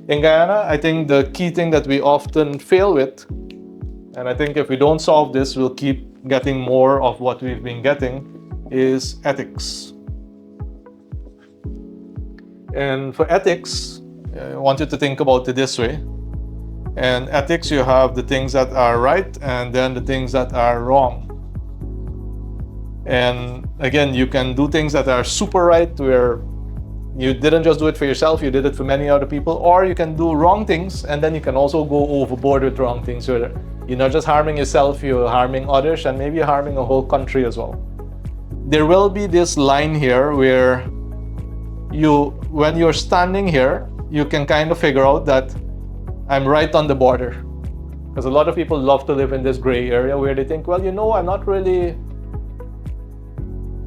In Guyana, I think the key thing that we often fail with, and I think if we don't solve this, we'll keep getting more of what we've been getting, is ethics. And for ethics, I want you to think about it this way. And ethics, you have the things that are right and then the things that are wrong. And again, you can do things that are super right, where you didn't just do it for yourself, you did it for many other people, or you can do wrong things, and then you can also go overboard with wrong things, where you're not just harming yourself, you're harming others, and maybe you're harming a whole country as well. There will be this line here where when you're standing here, you can kind of figure out that I'm right on the border. Because a lot of people love to live in this gray area where they think, well,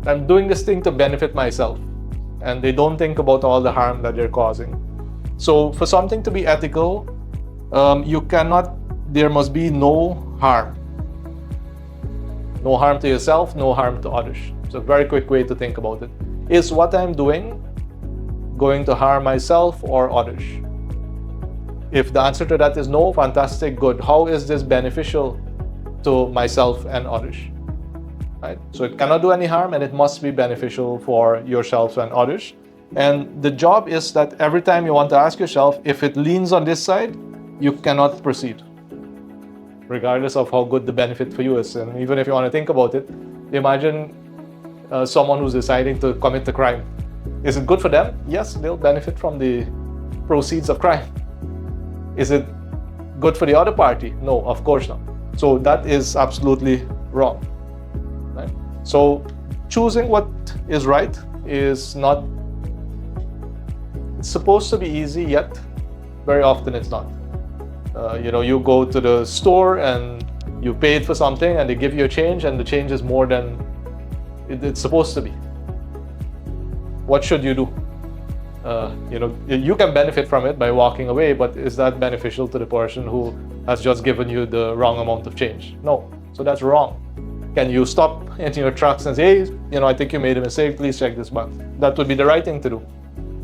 I'm doing this thing to benefit myself. And they don't think about all the harm that they're causing. So for something to be ethical, there must be no harm. No harm to yourself, no harm to others. It's a very quick way to think about it. Is what I'm doing going to harm myself or others? If the answer to that is no, fantastic, good. How is this beneficial to myself and others? Right? So it cannot do any harm, and it must be beneficial for yourself and others. And the job is that every time you want to ask yourself, if it leans on this side, you cannot proceed, regardless of how good the benefit for you is. And even if you want to think about it, imagine someone who's deciding to commit a crime. Is it good for them? Yes, they'll benefit from the proceeds of crime. Is it good for the other party? No, of course not. So that is absolutely wrong. Right? So choosing what is right is not, it's supposed to be easy, yet very often it's not. You go to the store and you paid for something and they give you a change, and the change is more than it's supposed to be. What should you do? You can benefit from it by walking away, but is that beneficial to the person who has just given you the wrong amount of change? No. So that's wrong. Can you stop in your tracks and say, hey, I think you made a mistake, please check this back? That would be the right thing to do.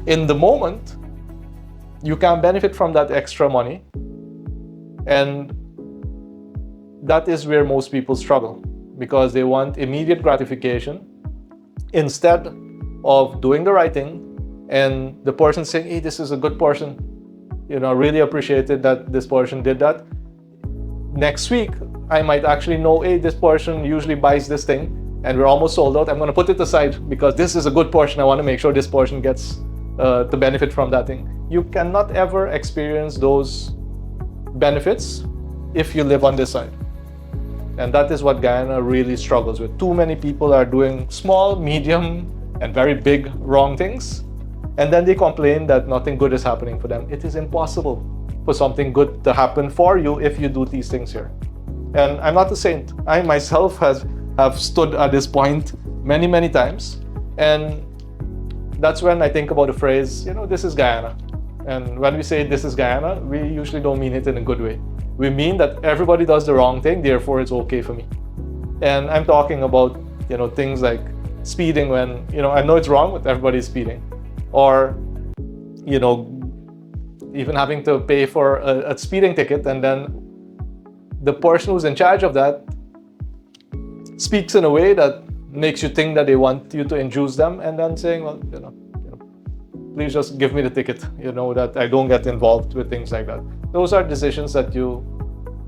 In the moment, you can benefit from that extra money, and that is where most people struggle, because they want immediate gratification instead of doing the right thing, and the person saying, hey, this is a good person, really appreciated that this person did that. Next week, I might actually know, hey, this person usually buys this thing and we're almost sold out. I'm going to put it aside because this is a good portion. I want to make sure this person gets to benefit from that thing. You cannot ever experience those benefits if you live on this side. And that is what Guyana really struggles with. Too many people are doing small, medium, and very big wrong things, and then they complain that nothing good is happening for them. It is impossible for something good to happen for you if you do these things here. And I'm not a saint. I myself have stood at this point many, many times. And that's when I think about the phrase, this is Guyana. And when we say this is Guyana, we usually don't mean it in a good way. We mean that everybody does the wrong thing, therefore it's okay for me. And I'm talking about, things like speeding when, I know it's wrong, but everybody's speeding. Or, even having to pay for a speeding ticket, and then the person who's in charge of that speaks in a way that makes you think that they want you to induce them, and then saying, well, please just give me the ticket, that I don't get involved with things like that. Those are decisions that you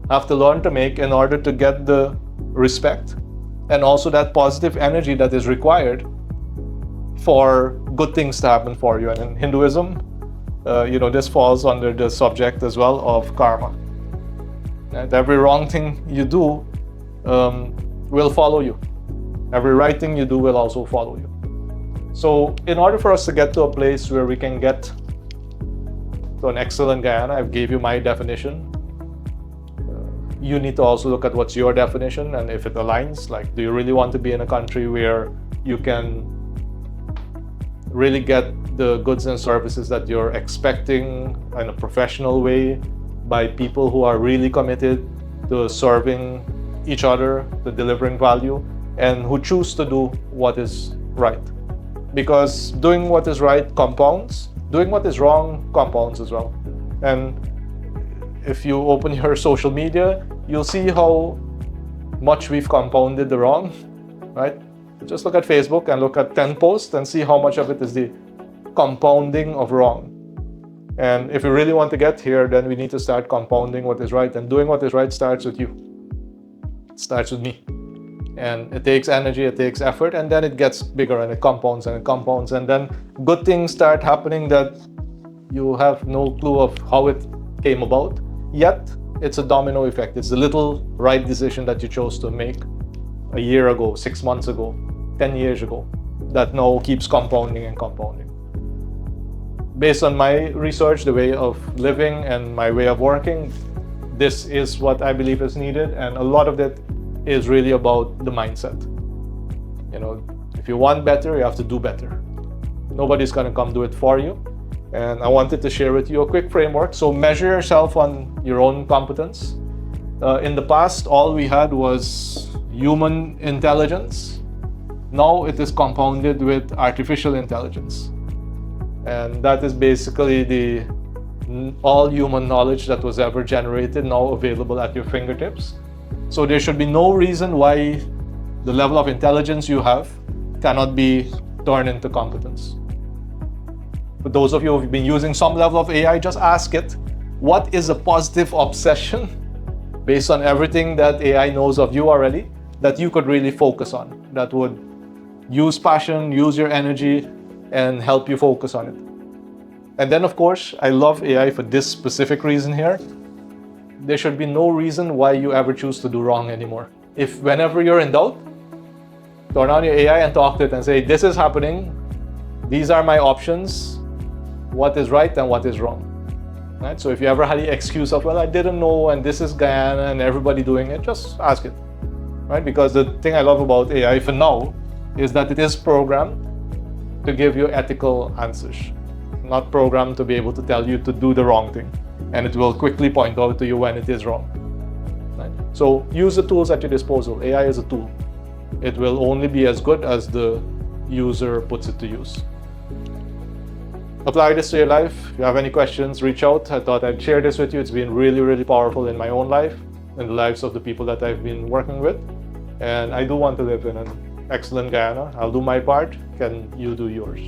have to learn to make in order to get the respect and also that positive energy that is required for good things to happen for you. And in Hinduism, this falls under the subject as well of karma. And every wrong thing you do will follow you. Every right thing you do will also follow you. So in order for us to get to a place where we can get to an excellent Guyana, I've gave you my definition. You need to also look at what's your definition, and if it aligns, like, do you really want to be in a country where you can really get the goods and services that you're expecting in a professional way by people who are really committed to serving each other, to delivering value, and who choose to do what is right? Because doing what is right compounds, doing what is wrong compounds as well. And if you open your social media, you'll see how much we've compounded the wrong, right? Just look at Facebook and look at 10 posts and see how much of it is the compounding of wrong. And if we really want to get here, then we need to start compounding what is right. And doing what is right starts with you. It starts with me. And it takes energy, it takes effort, and then it gets bigger and it compounds and it compounds. And then good things start happening that you have no clue of how it came about. Yet, it's a domino effect. It's the little right decision that you chose to make a year ago, 6 months ago, 10 years ago, that now keeps compounding and compounding. Based on my research, the way of living and my way of working, this is what I believe is needed, and a lot of it is really about the mindset. If you want better, you have to do better. Nobody's going to come do it for you. And I wanted to share with you a quick framework. So measure yourself on your own competence. In the past, all we had was human intelligence. Now it is compounded with artificial intelligence. And that is basically the all human knowledge that was ever generated now available at your fingertips. So there should be no reason why the level of intelligence you have cannot be turned into competence. For those of you who've been using some level of AI, just ask it, what is a positive obsession based on everything that AI knows of you already that you could really focus on, that would use passion, use your energy, and help you focus on it. And then, of course, I love AI for this specific reason here. There should be no reason why you ever choose to do wrong anymore. If whenever you're in doubt, turn on your AI and talk to it and say, this is happening, these are my options, what is right and what is wrong. Right? So if you ever had the excuse of, well, I didn't know, and this is Guyana and everybody doing it, just ask it. Right? Because the thing I love about AI for now is that it is programmed to give you ethical answers, not programmed to be able to tell you to do the wrong thing. And it will quickly point out to you when it is wrong. Right? So use the tools at your disposal. AI is a tool. It will only be as good as the user puts it to use. Apply this to your life. If you have any questions, reach out. I thought I'd share this with you. It's been really, really powerful in my own life and the lives of the people that I've been working with. And I do want to live in an excellent Guyana. I'll do my part. Can you do yours?